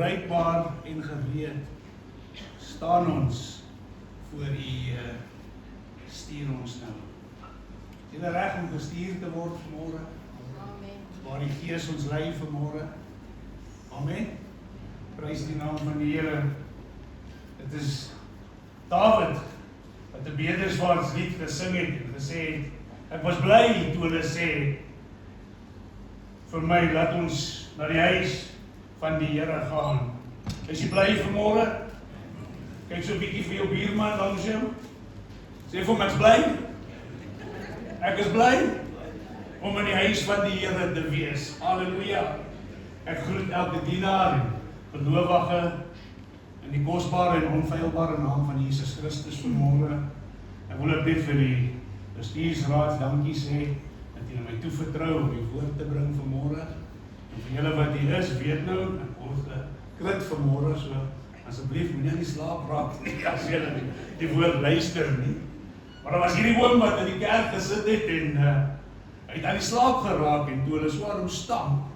bereikbaar en gereed staan ons voor U, stuur ons nou. Is jy reg om gestuur te word vanmôre? Amen. Waar die Gees ons lei vanmôre. Amen. Prys die naam van die Here. Dit is Dawid wat 'n bedersvaartslied gesing het en gesê het, ek was bly toe hulle sê vir my, laat ons na die huis van die Here gaan. Is jy bly vanmôre? Kyk so 'n bietjie vir jou buurman langs jou. Sê vir hom, ek's bly. Ek is bly om in die huis van die Here te wees. Halleluja. Ek groet elke dienaar en gelowige in die kosbare en onfeilbare naam van Jesus Christus vanmôre. Ek wil ook net vir die bestuursraad dankie sê dat julle my toevertrou om die woord te bring vanmôre. En vir julle wat hier is, weet nou, ek word gekrit vanmôre, so asseblief moenie aan die slaap raak nie as julle die woord luister nie. Maar daar was hierdie oom wat in die kerk gesit het en hy het aan die slaap geraak en toe hulle swaar omstamp.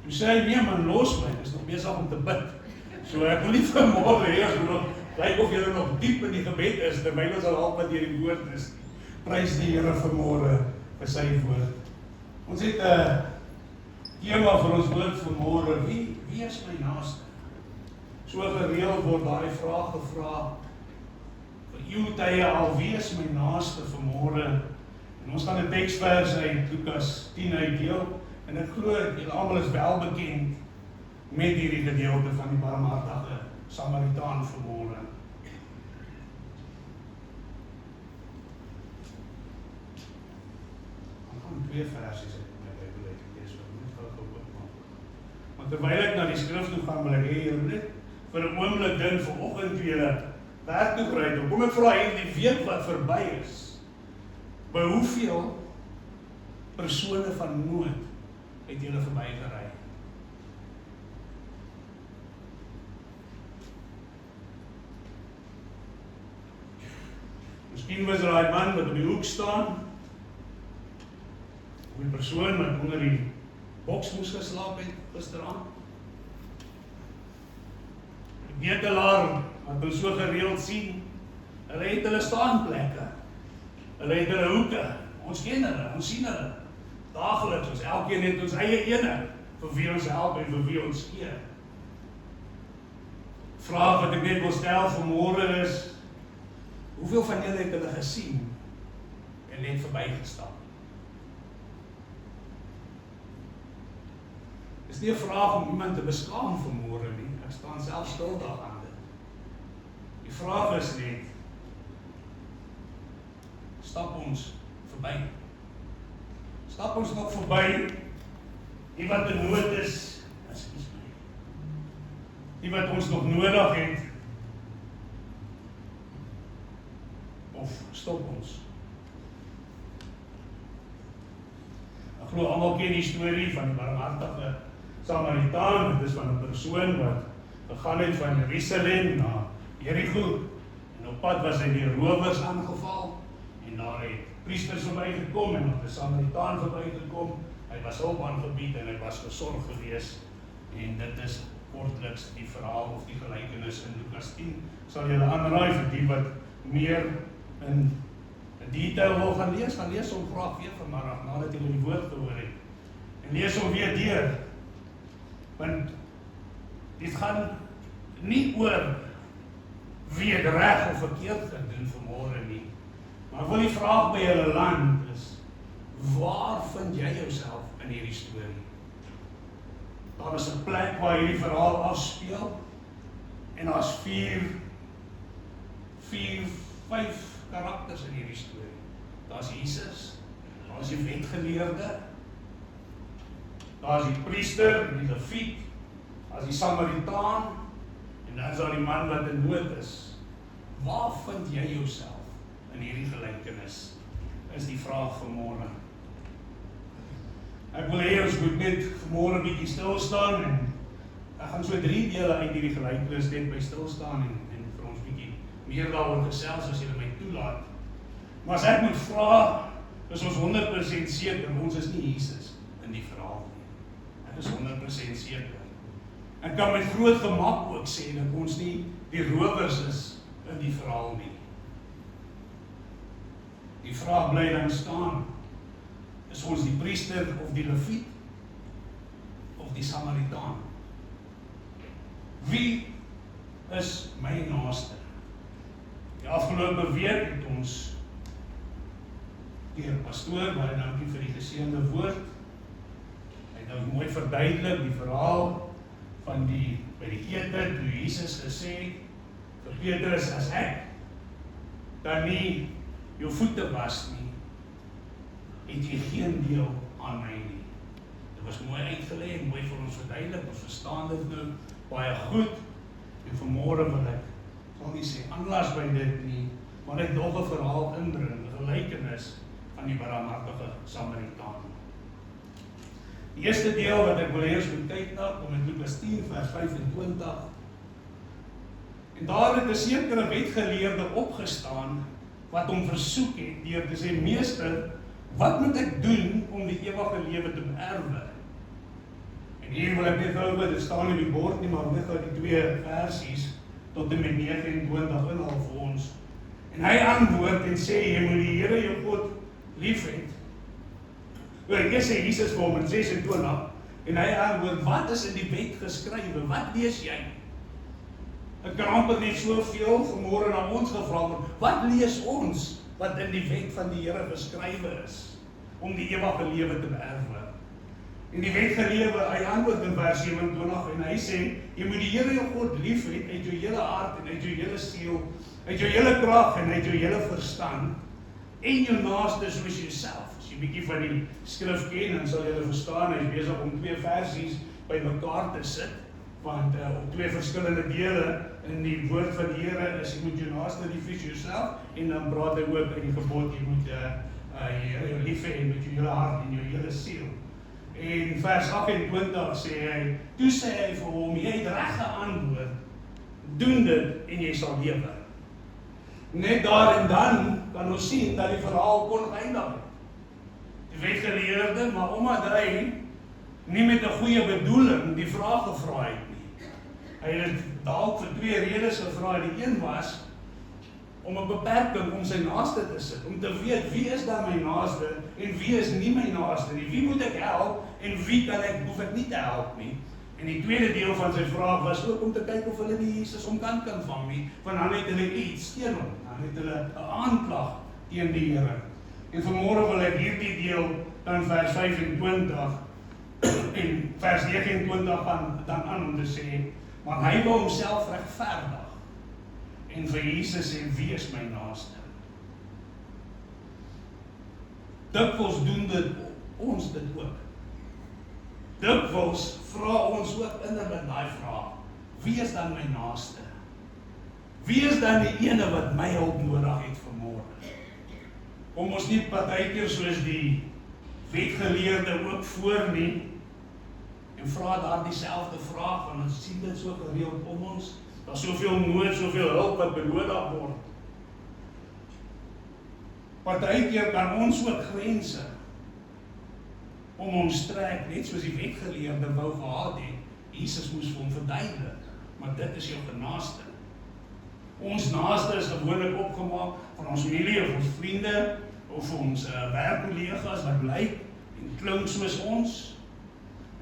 Toe sê hy, nee man, los my, ek is nog besig om te bid. So ek wil nie vanmôre hê as nog kyk of julle nog diep in die gebed is terwyl ons al halfpad deur die woord is. Prys die Here vanmôre vir sy woord. Ons het 'n tema vir ons woord vanmôre. Wie is my naaste? So gereeld word daai vraag gevra vir eeutye al, wie is my naaste vanmôre? En ons gaan 'n teksvers uit Lukas 10 uitdeel en ek glo julle almal is wel bekend met hierdie gedeelte van die barmhartige Samaritaan vanmôre. Ek gaan 2 versies uit my Bybel uitlees, wat moet gou oopmaak. Want terwyl ek na die skrif toe gaan, wil ek hê julle net vir 'n oomblik dink vanoggend toe julle werk toe gery het. Kom ek vra hierdie week wat verby is, by hoeveel persone van nood het julle verbygery? Miskien was daai man wat op die hoek staan, of die persoon wat onder die boks moes geslaap het gisteraand. Die bedelaar wat ons so gereeld sien, hulle het hulle staanplekke, hulle het hulle hoeke, ons ken hulle, ons sien hulle, daagliks, ons elkeen het ons eie ene, vir wie ons help en vir wie ons eer. Vraag wat ek net wil stel vanmôre is, hoeveel van julle het hulle gesien en net verbygestap? Dis nie 'n vraag om iemand te beskaam vanmôre nie, ek staan self skuldig aan dit. Die vraag is net, stap ons verby? Stap ons nog verby die wat in nood is, die wat ons nog nodig het, of stop ons? Ek glo almal ken die storie van die barmhartige Samaritaan. Dit is van 'n persoon wat gegaan het van Jerusalem na Jerigo en op pad was hy deur rowers aangeval en daar het priesters verbygekom en op 'n Samaritaan verbygekom. Hy was hulp aangebied en hy was gesorg gewees en dit is kortliks die verhaal of die gelykenis in Lukas 10. Sal julle aanraai vir die wat meer in detail wil gaan lees hom graag weer vanmiddag nadat julle die woord gehoor het. En lees hom weer deur. Want dit gaan nie oor wie het reg of verkeerd gedoen vanmôre nie. Maar ek wil die vraag by julle land is, waar vind jy jouself in hierdie storie? Daar is 'n plek waar hierdie verhaal afspeel en daar's 5 karakters in hierdie storie. Daar's Jesus, daar's die wetgeleerde, daar's die priester, die leviet, daar's die Samaritaan en dan is daar die man wat in nood is. Waar vind jy jouself in hierdie gelykenis? Is die vraag vanmôre. Ek wil hê ons moet net vanmôre 'n bietjie stil staan en ek gaan so 3 dele uit hierdie gelykenis net by stil staan en vir ons bietjie meer daaroor gesels as julle my toelaat. Maar as ek moet vra, is ons 100% seker, ons is nie Jesus in die verhaal nie. Ek is 100% seker. Ek kan met groot gemak ook sê dat ons nie die rowers is in die verhaal nie. Die vraag bly dan staan, is ons die priester of die leviet of die Samaritaan? Wie is my naaste? Die afgelope week het ons deur pastoor, baie dankie vir die geseënde woord. Hy het nou mooi verduidelik die verhaal van by die ete, toe Jesus gesê vir Petrus, as ek dan nie jou voete was nie, het jy geen deel aan my nie. Dit was mooi uitgelê, mooi vir ons verduidelik, ons verstaan dit nou baie goed, en vanmôre wil ek, sal nie sê aanlas by dit nie, maar ek nog 'n verhaal inbring, 'n gelykenis van die barmhartige Samaritaan. Die eerste deel wat ek wil hê ons moet kyk na, kom in Lukas 10 vers 25. En daar het 'n sekere wetgeleerde opgestaan wat hom versoek het deur te sê, meester, wat moet ek doen om die ewige lewe te beerwe? En hier wil ek net gou, dit staan nie op die bord nie, maar net gou die 2 versies tot en met 29 inhaal vir ons. En hy antwoord en sê, jy moet die Here jou God lief het. Eers sê Jesus vir hom in 26, en hy antwoord, wat is in die wet geskrywe? Wat lees jy? Ek kan amper net soveel vanmôre na ons gevra word, wat lees ons wat in die wet van die Here geskrywe is, om die ewige lewe te beerwe? En die wetgeleerde, hy antwoord in vers 27, en hy sê, jy moet die Here jou God lief hê uit jou hele hart, en uit jou hele siel, uit jou hele krag, en uit jou hele verstand, en jou naaste soos jouself. As jy 'n bietjie van die skrif ken, dan sal jy verstaan, hy is besig om 2 versies by mekaar te sit, want op 2 verskillende dele in die woord van die Here is, jy moet jou naaste lief hê jouself, en dan praat hy ook in die gebod, jy moet jou lief hê met jou hele hart en jou hele siel. En vers 28 sê hy, toe sê hy vir hom, jy het reg geantwoord, doen dit en jy sal lewe. Net daar en dan kan ons sien dat die verhaal kon eindig het. Die wetgeleerde, maar omdat hy nie met 'n goeie bedoeling die vraag gevra het nie. Hy het dalk vir 2 redes gevra. Die een was om 'n beperking om sy naaste te sit, om te weet wie is dan my naaste en wie is nie my naaste nie. Wie moet ek help en wie hoef ek nie te help nie. En die tweede deel van sy vraag was ook om te kyk of hulle nie Jesus omkant kan vang nie, want dan het hulle iets teen hom, dan het hulle 'n aanklag teen die Here. En vanmôre wil ek hierdie deel dan vers 25 en vers 29 dan aan om te sê, maar hy wou homself regverdig en vir Jesus sê, wie is my naaste? Dikwels doen dit ons dit ook. Dikwels vra ons ook innerlik daai vraag, wie is dan my naaste? Wie is dan die ene wat my hulp nodig het vanmôre? Kom ons nie partykeer soos die wetgeleerde ook voor nie en vra daar dieselfde vraag, want ons sien dit so gereeld om ons. Daar is soveel nood, soveel hulp wat benodig word. Partykeer kan ons ook grense om ons trek, net soos die wetgeleerde wou gehad het. Jesus moes vir hom verduidelik, maar dit is jou genaaste. Ons naaste is gewoonlik opgemaak van ons familie of ons vriende of ons werkkollegas wat lyk en klink soos ons.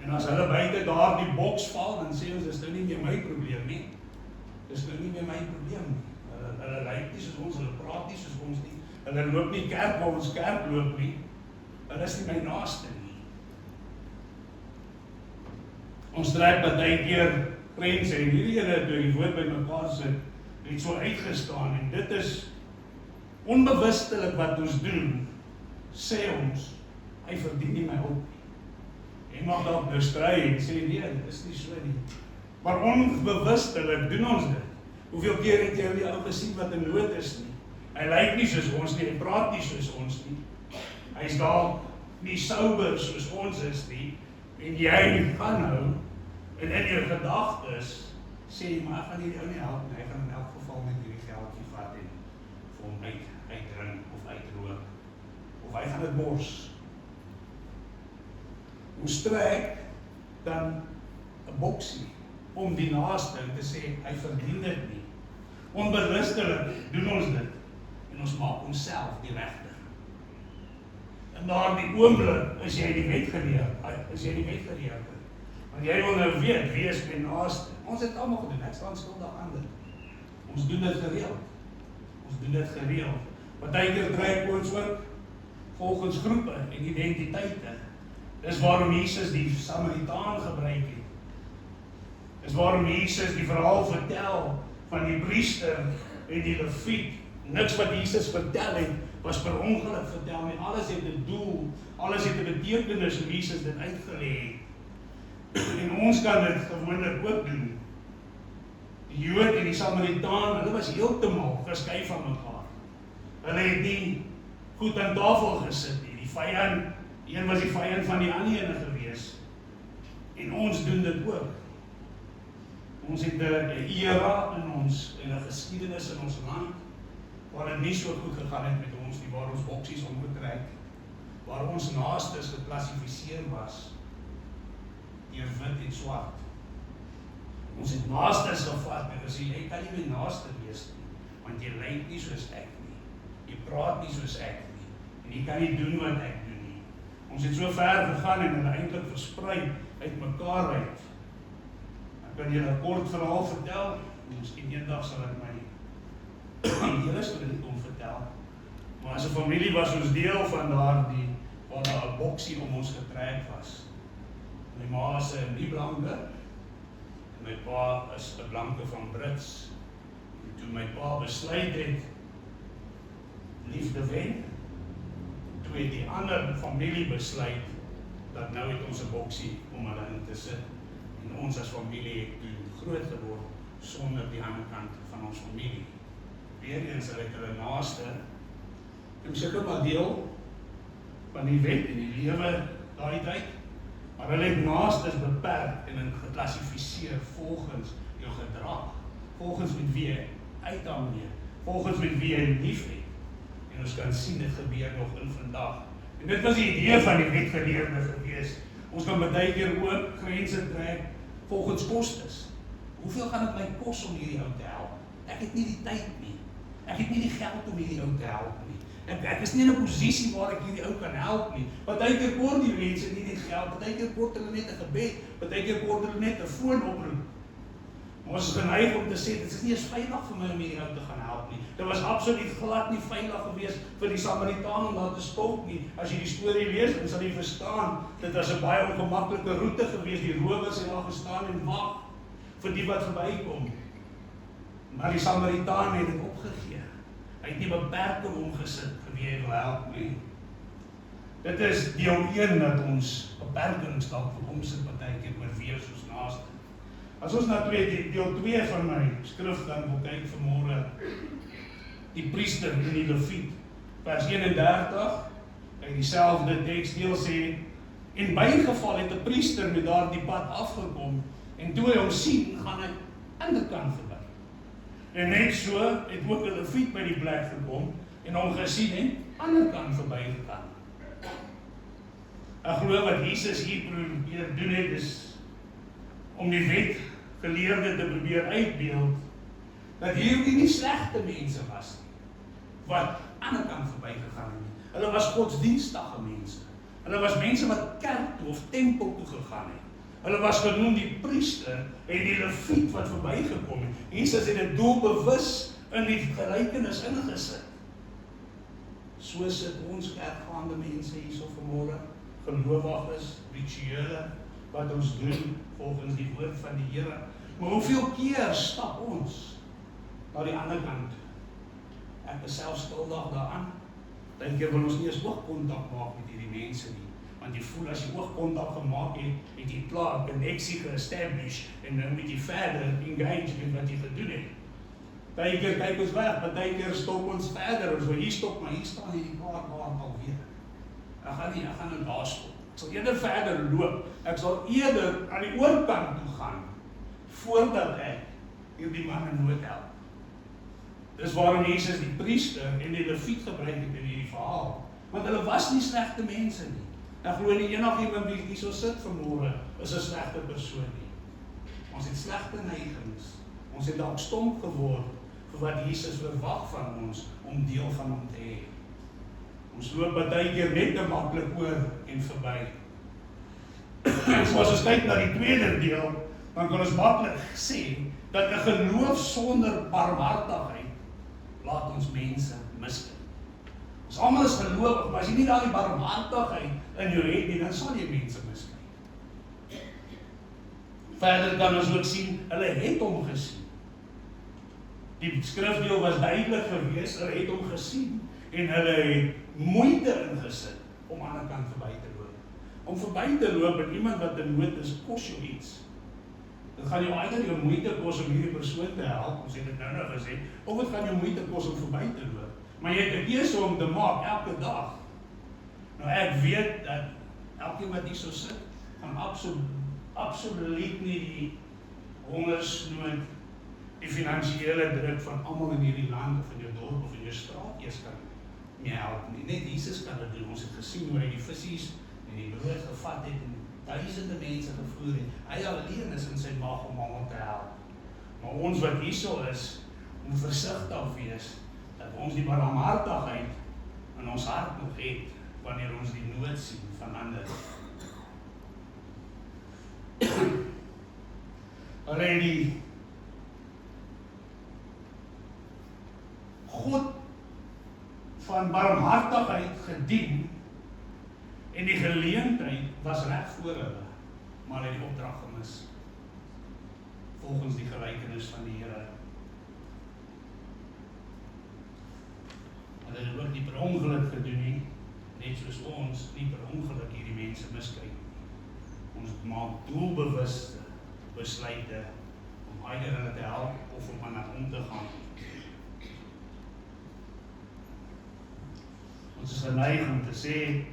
En as hulle buite daar die boks val, dan sê ons, dis nou nie meer my probleem nie. Dis nou nie meer my probleem nie. Hulle lyk nie soos ons, hulle praat nie soos ons nie. Hulle loop nie kerk waar ons kerk loop nie. Hulle is nie my naaste nie. Ons trek partykeer grense en hierdie ene toe die woord by mekaar sit, het so uitgestaan en dit is onbewustelik wat ons doen, sê ons, hy verdien nie my hulp nie. En mag dalk nou stry en sê nee, dit is nie so nie. Maar onbewustelik doen ons dit. Hoeveel keer het jy die ou gesien wat in nood is nie? Hy lyk nie soos ons nie, hy praat nie soos ons nie. Hy is dalk nie sober soos ons is nie. En jy gaan nou en in jou gedagtes sê, maar ek gaan hierdie ou nie help nie, hy gaan in elk geval met hierdie geldjie vat en vir hom uitdrink of uitrook, of hy gaan dit mors. Ons trek dan 'n boksie, om die naaste en te sê, hy verdien dit nie. Onbewustelik doen ons dit, en ons maak onsself die regter. En daardie oomblik is jy die wetgeleerde. Want jy wil nou weet, wie is my naaste? Ons het allemaal gedoen, ek staan skuldig aan dit. Ons doen dit gereeld. Partykeer trek ons ook volgens groepe en identiteite. Dis waarom Jesus die Samaritaan gebruik het. Dis waarom Jesus die verhaal vertel van die priester en die leviet. Niks wat Jesus vertel het, was per ongeluk vertel nie. Alles het 'n doel, alles het 'n betekenis hoe Jesus dit uitgelê het. En ons kan dit gewoonlik ook doen. Die Jood en die Samaritaan, hulle was heeltemal geskei van mekaar. Hulle het nie goed aan tafel gesit nie. Die vyand, een was die vyand van die ander ene gewees. En ons doen dit ook. Ons het 'n era in ons, en 'n geskiedenis in ons land, waar het nie so goed gegaan het met ons nie, waar ons boksies omgetrek, waar ons naastes geklassifiseer was, deur wit en swart. Ons het naastes gevat en gesê, jy kan nie my naaste wees nie, want jy lyk nie soos ek nie, jy praat nie soos ek nie, en jy kan nie doen wat ek doen nie. Ons het so ver gegaan en hulle eintlik versprei uit mekaar uit. Ek kan julle 'n kort verhaal vertel, miskien eendag sal ek my hele storie om vertel. Maar as 'n familie was ons deel van daardie, waar daar 'n boksie om ons getrek was. My ma is 'n nie blanke, en my pa is 'n blanke van Brits. En toe my pa besluit het, liefde wen, toe het die ander familie besluit, dat nou het ons 'n boksie om hulle in te sit. En ons as familie het toe groot geword, sonder die ander kant van ons familie. Weereens hulle het hulle naaste, en seker maar deel van die wet en die lewe daai tyd, maar hulle het naastes beperk en geklassifiseer volgens jou gedrag, volgens met wie jy uithang mee, volgens met wie jy lief het. En ons kan sien, dit gebeur nog in vandag. En dit was die idee van die wetgeleerde gewees. Ons kan baie keer ook grense trek volgens kostes. Hoeveel gaan dit my kos om hierdie ou te help? Ek het nie die tyd nie. Ek het nie die geld om hierdie ou te help nie. Ek is nie in 'n posisie waar ek hierdie ou kan help nie. Baie keer kort die mense nie die geld, baie keer kort hulle net 'n gebed, baie keer kort hulle net 'n foonoproep. Maar ons is geneig om te sê, dit is nie eens veilig vir my om hierdie ou te gaan help nie. Dit was absoluut glad nie veilig geweest vir die Samaritaan om daar te stop nie. As jy die storie lees, dan sal jy verstaan, dit was 'n baie ongemaklike roete geweest. Die rowers het daar gestaan en wag vir die wat verbykom. Maar die Samaritaan het dit opgegee. Hy het nie beperking omgesit vir wie hy wil help nie. Dit is deel 1 dat ons beperkings dalk vir omsit baie keer oor wie ons naaste. As ons na deel 2 van my skrif dan wil kyk vanmôre, die priester en die leviet, vers 31, in dieselfde teksdeel sê, en by geval het 'n priester met daardie pad afgekom, en toe hy hom sien, gaan hy aan die kant verby. En net so het ook 'n leviet by die plek gekom, en hom gesien en aan die kant verby gegaan. Ek glo wat Jesus hier probeer doen het, is om die wetgeleerde te probeer uitbeeld, dat hier nie slegte mense was nie, wat aan die kant verby gegaan het. Hulle was godsdienstige mense. Hulle was mense wat kerk toe of tempel toe gegaan het. Hulle was genoem die priester en die leviet wat verbygekom het. Jesus het dit doelbewus in die gelykenis ingesit. So sit ons kerkgaande mense hierso vanmôre, gelowiges, rituele, wat ons doen volgens die woord van die Here. Maar hoeveel keer stap ons na die ander kant? Ek is self skuldig daaraan. Baie keer wil ons nie eens oogkontak maak met hierdie mense nie. Want jy voel as jy oogkontak gemaak het, het jy klaar 'n koneksie ge-establish en nou moet jy verder engage met wat jy gedoen het. Baie keer kyk ons weg, baie keer stop ons verder. Ons wil hier stop, maar hier staan hierdie paar alweer. Ek gaan nou daar stop. Ek sal eerder verder loop. Ek sal eerder aan die oorkant toe gaan voordat ek hierdie man in nood help. Dis waarom Jesus die priester en die leviet gebruik het in hierdie verhaal. Want hulle was nie slegte mense nie. Ek glo nie enigiemand wie hierso sit vanmôre is 'n slegte persoon nie. Ons het slegte neigings. Ons het dalk stomp geword vir wat Jesus verwag van ons om deel van hom te hê. Ons loop baie keer net te maklik oor en verby. So as ons kyk na die tweede deel, dan kan ons maklik sê dat 'n geloof sonder barmhartigheid laat ons mense mislei. Ons almal is gelowig, maar as jy nie daardie barmhartigheid in jou het nie, dan sal jy mense mislei. Verder kan ons ook sien, hulle het hom gesien. Die skrifdeel was duidelik geweest, hulle het hom gesien en hulle het moeite ingesit om aan die ander kant verby te loop. Om verby te loop met iemand wat in nood is, kos jou iets. Dit gaan jou eintlik jou moeite kos om hierdie persoon te help, ons het dit nou gesê, of dit gaan jou moeite kos om verby te loop. Maar jy het 'n keuse om te maak elke dag. Nou ek weet dat elkeen wat hier so sit, gaan absoluut nie die hongersnood, die finansiële druk van almal in hierdie land of in jou dorp of in jou straat eers kan mee help nie. Net Jesus kan dit doen. Ons het gesien hoe hy die visies en die brood gevat het en duisende mense gevoer het. Hy alleen is in sy mag om almal te help. Maar ons wat hierso is, moet versigtig wees dat ons die barmhartigheid in ons hart nog het wanneer ons die nood sien van ander. Hulle het die God van barmhartigheid gedien en die geleentheid was reg voor hulle, maar hulle het die opdrag gemis. Volgens die gelykenis van die Here. Hulle het ook nie per ongeluk gedoen nie, net soos ons nie per ongeluk hierdie mense miskyk. Ons maak doelbewuste besluite om either hulle te help of om aan om te gaan. Ons is geneig om te sê,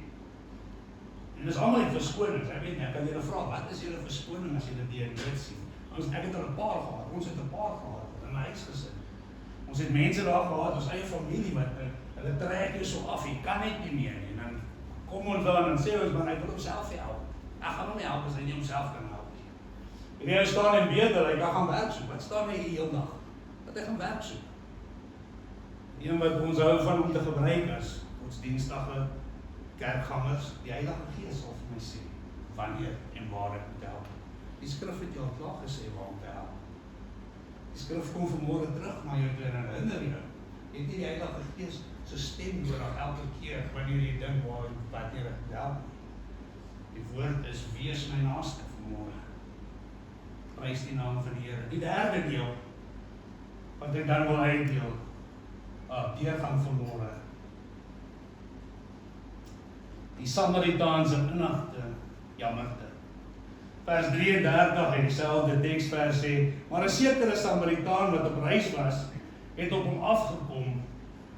en dis almal die verskonings, ek kan julle vra, wat is julle verskoning as julle die nood sien? Ek het er 'n paar gehad, ons het 'n paar gehad in my huisgesin. Ons het mense daar gehad, ons eie familie, wat hulle trek jou so af, jy kan net nie meer nie, en dan kom ons dan en sê ons, maar hy wil homself help. Ek gaan hom nie help as hy nie homself kan help nie. En hy staan en weet dat hy kan gaan werk soek. Wat staan hy die hele dag? Dat hy gaan werk soek. Een wat ons hou van om te gebruik as godsdienstige kerkgangers, die Heilige Gees sal vir my sê, wanneer en waar ek moet help. Die skrif het jou al klaar gesê waar om te help. Die skrif kom vanmôre terug na jou toe en herinner jou. Jy het nie die Heilige Gees se stem nodig elke keer wanneer jy dink waar wat jy moet help. Die woord is wees my naaste vanmôre. Prys die naam van die Here. Die derde deel wat ek dan wil uitdeel, deurgang vanmôre. Die Samaritaanse innigte jammerte. Vers 33 en dieselfde teksvers sê, maar 'n sekere Samaritaan wat op reis was, het op hom afgekom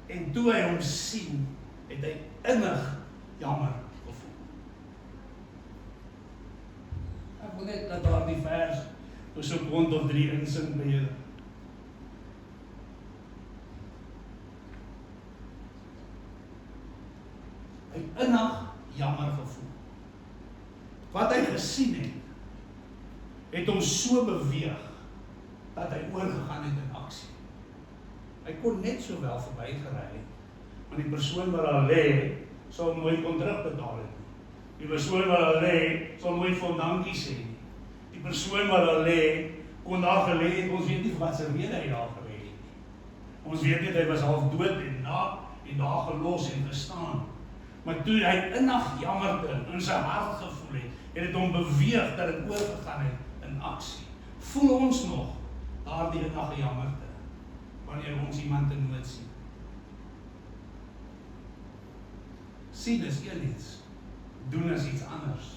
en toe hy hom sien, het hy innig jammer gevoel. Ek wil net dat daar die vers so rond of 3 insing by julle. Hy innig jammer gevoel. Wat hy gesien het hom so beweeg, dat hy oorgegaan het in aksie. Hy kon net so wel verbygery het, maar die persoon wat daar lê, sal nooit kon terugbetaal het. Die persoon wat daar lê, sal nooit vir hom dankie sê nie. Die persoon wat daar lê, kon daar gelê het, ons weet nie vir wat sy rede hy daar gelê het nie. Ons weet net, hy was half dood en daar gelos en gestaan. Maar toe hy innig jammerte in sy hart gevoel het, het dit hom beweeg dat dit oorgegaan het in aksie. Voel ons nog daardie innige jammerte, wanneer ons iemand in nood sien? Sien is een iets, doen is iets anders.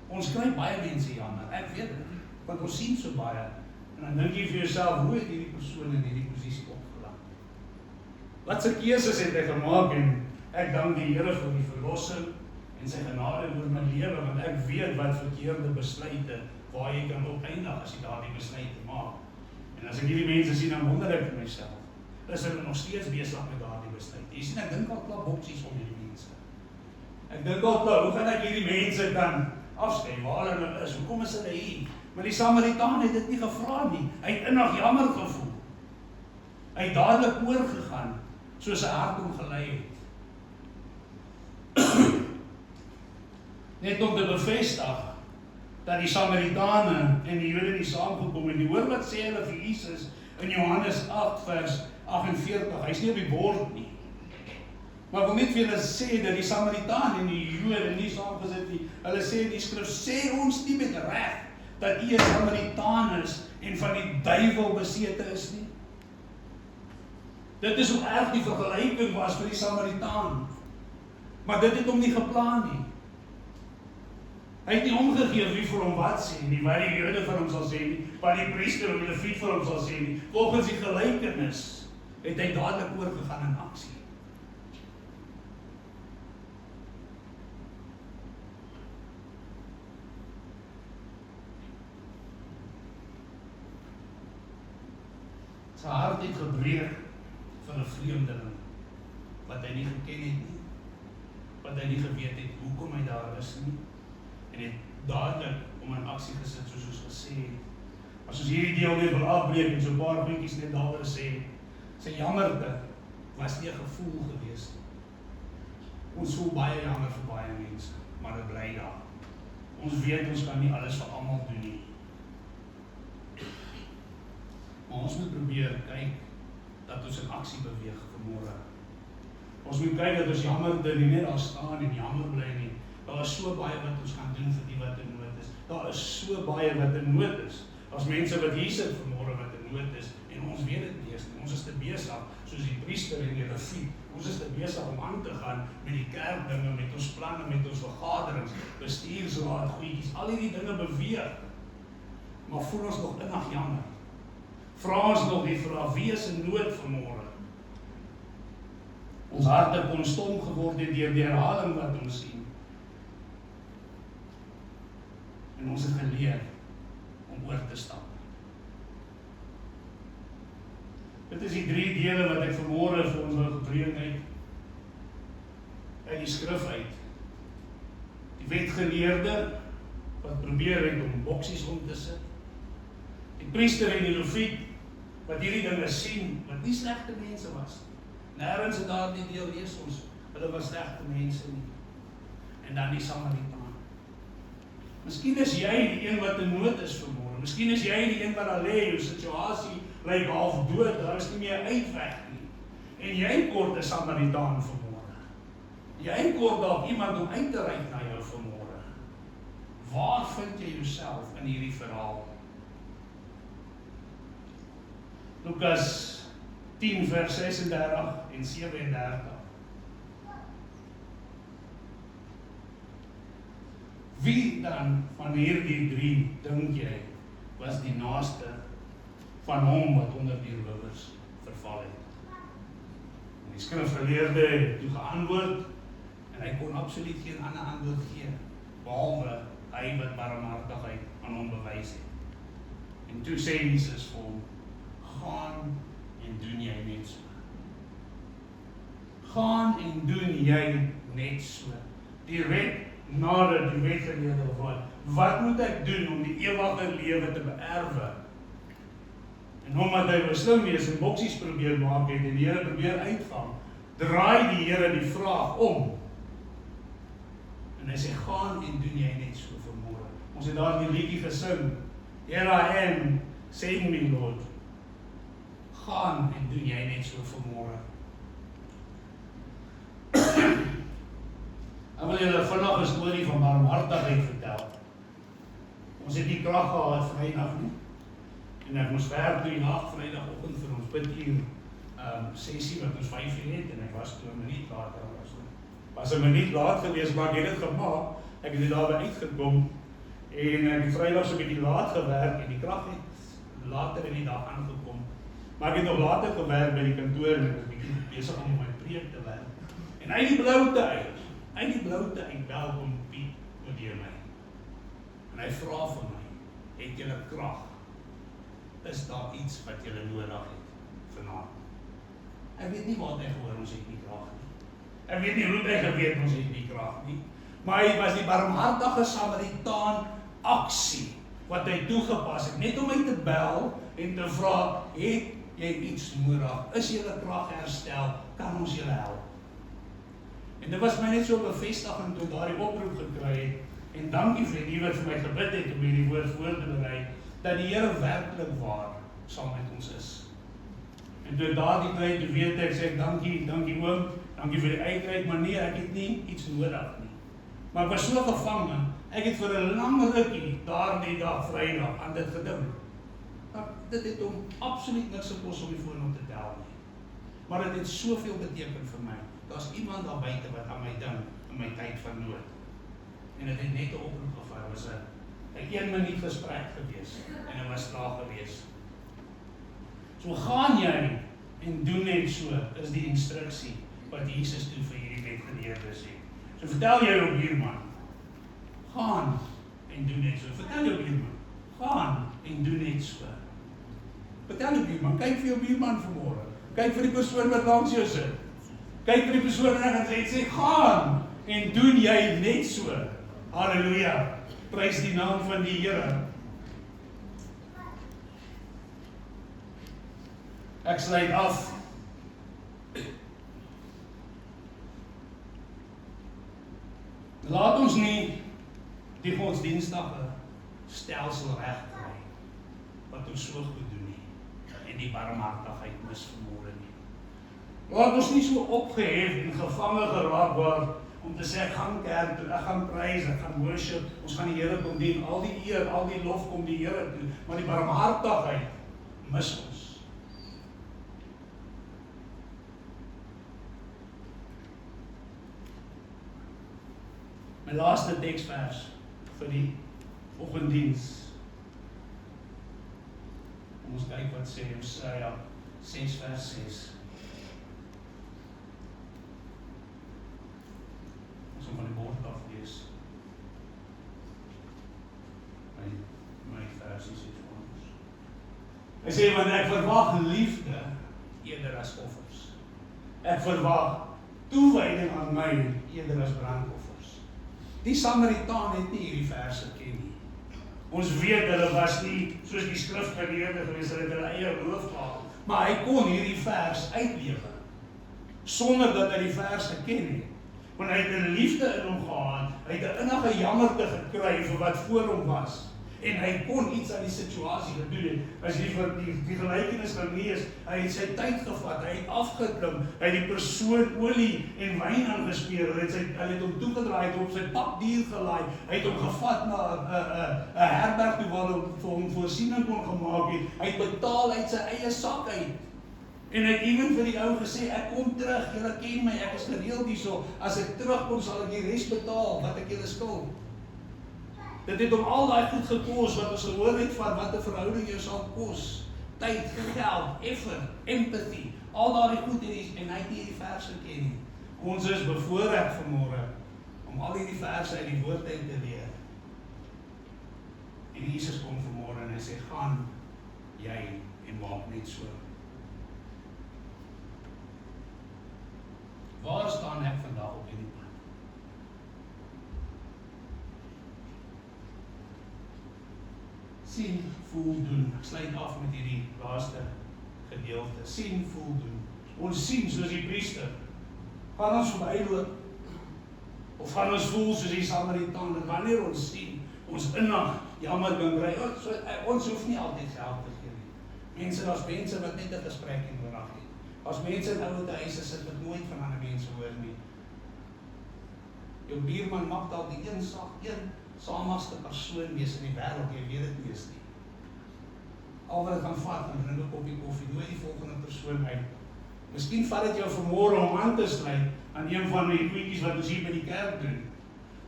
Ons kry baie mense jammer, ek weet dit, want ons sien so baie, en dan dink jy vir jouself, hoe het hierdie persoon in hierdie posisie opgeland? Wat se keuses het hy gemaak, en ek dank die Here vir die verlossing en sy genade oor my lewe, want ek weet wat verkeerde besluite, waar jy kan opeindig as jy daardie besluite maak. En as ek hierdie mense sien, dan wonder ek vir myself, is hulle nog steeds besig met daardie besluite? Jy sien, ek dink al klaar boksies om hierdie mense. Ek dink al klaar, hoe gaan ek hierdie mense kan afskei, waar hulle is, hoekom is hulle hier? Maar die Samaritaan het dit nie gevra nie. Hy het innig jammer gevoel. Hy het dadelik oorgegaan, soos sy hart hom gelei het. Net om te bevestig, dat die Samaritane en die Jode nie saamgekom het. Die hoor wat sê hulle vir Jesus in Johannes 8 vers 48, hy is nie op die bord nie. Maar ek wil net vir julle sê dat die Samaritaan en die Jode nie saamgesit nie. Hulle sê die skrif, sê ons nie met reg dat u 'n Samaritaan is en van die duiwel besete is nie. Dit is hoe erg die vergelyking was vir die Samaritaan. Maar dit het hom nie geplan nie. Hy het nie omgegee wie vir hom wat sê nie, wat die Jode vir hom sal sê nie, wat die priester of die leviet vir hom sal sê nie. Volgens die gelykenis het hy dadelik oorgegaan in aksie. Sy hart het gebreek van 'n vreemdeling wat hy nie geken het nie, wat hy nie geweet het hoekom hy daar is nie, en het dadelik om in aksie gesit soos ons gesê het. As ons hierdie deel net wil afbreek en so 'n paar puntjies net daaroor sê, sy jammerte was nie 'n gevoel gewees nie. Ons voel baie jammer vir baie mense, maar dit bly daar. Ons weet ons kan nie alles vir almal doen nie. Maar ons moet probeer kyk dat ons in aksie beweeg vanmôre. Ons moet kyk dat ons jammerte nie net daar staan en jammer bly nie. Daar is so baie wat ons kan doen vir die wat in nood is. Daar is so baie wat in nood is. Daar's mense wat hier sit vanmôre wat in nood is en ons weet dit nie eens nie. Ons is te besig, soos die priester en die leviet. Ons is te besig om aan te gaan met die kerkdinge, met ons planne, met ons vergaderings, bestuursraad, goedjies, al hierdie dinge beweeg. Maar voel ons nog innig jammer. Vra ons nog die vraag, wie is in nood vanmôre? Ons harte kon stom geword het deur die herhaling wat ons sien. En ons het geleer om oor te stap. Dit is die 3 dele wat ek vanmôre vir ons wil gepreek het uit die skrif uit. Die wetgeleerde wat probeer het om boksies om te sit. Die priester en die leviet wat hierdie dinge sien, wat nie slegte mense was. Nêrens in daardie deel lees ons, hulle was slegte mense nie. En dan die Samaritaan. Miskien is jy die een wat in nood is vanmôre. Miskien is jy die een wat daar lê, jou situasie lyk half dood, daar is nie meer uitweg nie. En jy kort 'n Samaritaan vanmôre. Jy kort dalk iemand om uit te reik na jou vanmôre. Waar vind jy jouself in hierdie verhaal? Lukas 10 vers 36 en 37. Wie dan van hierdie 3 dink jy was die naaste van hom wat onder die rowers verval het? En die skrifgeleerde het toe geantwoord en hy kon absoluut geen ander antwoord gee behalwe hy wat barmhartigheid aan hom bewys het. En toe sê Jesus vir hom, gaan en doen jy net so. Gaan en doen jy net so. Direk nadat die wetgeleerde gevra, wat moet ek doen om die ewige lewe te beerwe? En omdat hy wou slim wees en boksies probeer maak het en die Here probeer uitvang, draai die Here die vraag om. En hy sê, gaan en doen jy net so vanmôre. Ons het daar die liedjie gesing, Here I am, send me Lord. Gaan en doen jy net so vanmôre. Ek wil julle vinnig 'n storie van barmhartigheid vertel. Ons het nie krag gehad Vrydag nie. En ek moes werk die nag Vrydagoggend vir ons biduur sessie wat ons 5:00 het en ek was toe 'n minuut later. Was 'n minuut laat gewees, maar ek het dit gemaak. Ek het daar uitgekom en ek het Vrydag so 'n bietjie laat gewerk en die krag het later in die dag aangekom. Maar ek het nog later gewerk by die kantoor en ek was bietjie besig om my preek te werk. En uit die bloute uit welkom Piet oor my. En hy vra vir my, het julle krag? Is daar iets wat julle nodig het vanaand? Ek weet nie wat hy gehoor ons het nie krag nie. Ek weet nie hoe hy geweet ons het nie krag nie. Maar hy was die barmhartige Samaritaan aksie wat hy toegepas het, net om my te bel en te vra, het jy iets nodig? Is julle krag herstel? Kan ons julle help? En dit was my net so bevestiging toe daardie oproep gekry het, en dankie vir die wat vir my gebid het om hierdie woord voor te berei, dat die Here werklik waar saam met ons is. En toe daardie tyd, toe weet ek, sê ek, dankie oom, dankie vir die uitreik, maar nee, ek het nie iets nodig nie. Maar ek was so gevange, ek het vir 'n lang rukkie daardie dag Vrydag aan dit gedink. Dit het hom absoluut niks gekos om die foon op te tel nie. Maar dit het soveel beteken vir my. Daar's iemand daar buite wat aan my dink in my tyd van nood. En dit het net 'n oproep gevat, was 'n 1 minuut gesprek gewees en dit was klaar gewees. So gaan jy en doen net so, is die instruksie wat Jesus toe vir hierdie wetgeleerdes het. So vertel jou buurman, gaan en doen net so. Vertel jou buurman, gaan en doen net so. Vertel jou buurman, kyk vir jou buurman vanmôre. Kyk vir die persoon wat langs jou sit. Kyk vir die persoon en sê, gaan en doen jy net so. Halleluja. Prys die naam van die Here. Ek sluit af. Laat ons nie die godsdienstige stelsel regkry wat ons so goed doen nie en die barmhartigheid mis vanmôre nie. Laat ons nie so opgehef en gevange geraak word om te sê ek gaan kerk toe, ek gaan prys, ek gaan worship, ons gaan die Here kom dien, al die eer, al die lof kom die Here toe, maar die barmhartigheid mis ons. My laaste teksvers vir die oggenddiens. Kom ons kyk wat sê Hosea 6 vers 6. Ons gaan van die bord af lees. My versie sê vir ons. Hy sê, want ek verwag liefde eerder as offers. Ek verwag toewyding aan my eerder as brandoffers. Die Samaritaan het nie hierdie verse ken nie. Ons weet hulle was nie soos die skrifgeleerde gewees, hulle het hulle eie geloof gehad, maar hy kon hierdie vers uitlewe sonder dat hy die vers geken het. Want hy het 'n liefde in hom gehad, hy het 'n innige jammerte gekry vir wat voor hom was. En hy kon iets aan die situasie gedoen het. As jy vir die gelykenis gaan lees, hy het sy tyd gevat, hy het afgeklim, hy het die persoon olie en wyn aangesmeer, hy het hom toegedraai, hy het op sy pap dier gelaai, hy het hom gevat na 'n herberg toe waar hy vir hom voorsiening kon gemaak het, hy het betaal uit sy eie sak uit. En hy het ewen vir die ou gesê, ek kom terug, julle ken my, ek is gereeld hierso, as ek terugkom sal ek die res betaal wat ek julle skuld. Dit het om al daai goed gekos wat ons gehoor het van wat 'n verhouding jou sal kos. Tyd, geld, effort, empathy, al daai goed en hy het nie hierdie verse ken nie. Ons is bevoorreg vanmôre om al hierdie verse uit die woord uit te leer. En Jesus kom vanmôre en hy sê, gaan jy en maak net so. Waar staan ek vandag op hierdie pad? Sien, voel, doen. Ek sluit af met hierdie laaste gedeelte. Sien, voel, doen. Ons sien soos die priester. Gaan ons verbyloop? Of gaan ons voel soos die Samaritaan? En wanneer ons sien, ons innag, jammer kan kry, ons hoef nie altyd geld te gee nie. Daar's mense wat net 'n gesprek nodig het. As mense in ouer huise sit wat nooit van ander mense hoor nie. Jou buurman mag dalk die een saamigste persoon wees in die wêreld, jy weet dit nie eens nie. Al wat dit gaan vat, en drink 'n koppie koffie, nooi die volgende persoon uit. Miskien vat dit jou vanmôre om aan te sluit aan een van die goedjies wat ons hier by die kerk doen.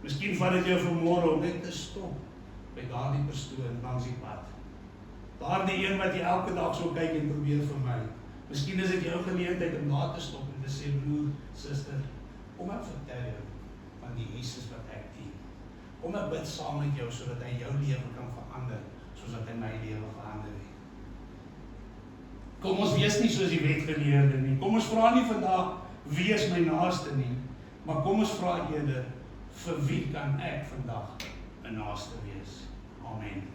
Miskien vat dit jou vanmôre om net te stop by daardie persoon langs die pad. Daardie een wat jy elke dag so kyk en probeer vermy. Miskien is dit jou geleentheid om daar te stop en te sê, broer, suster, kom ek vertel jou van die Jesus wat ek dien. Kom ek bid saam met jou sodat hy jou lewe kan verander, soos dat hy my lewe verander het. Kom ons wees nie soos die wetgeleerde nie. Kom ons vra nie vandag, wie is my naaste nie, maar kom ons vra eerder, vir wie kan ek vandag 'n naaste wees? Amen.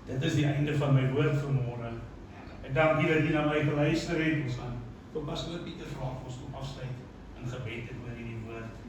Dit is die einde van my woord vanmôre. Ek dank U dat U na my geluister het. Ons gaan vir Pastoor Pieter vra of ons kom afsluit in gebed het oor hierdie woord.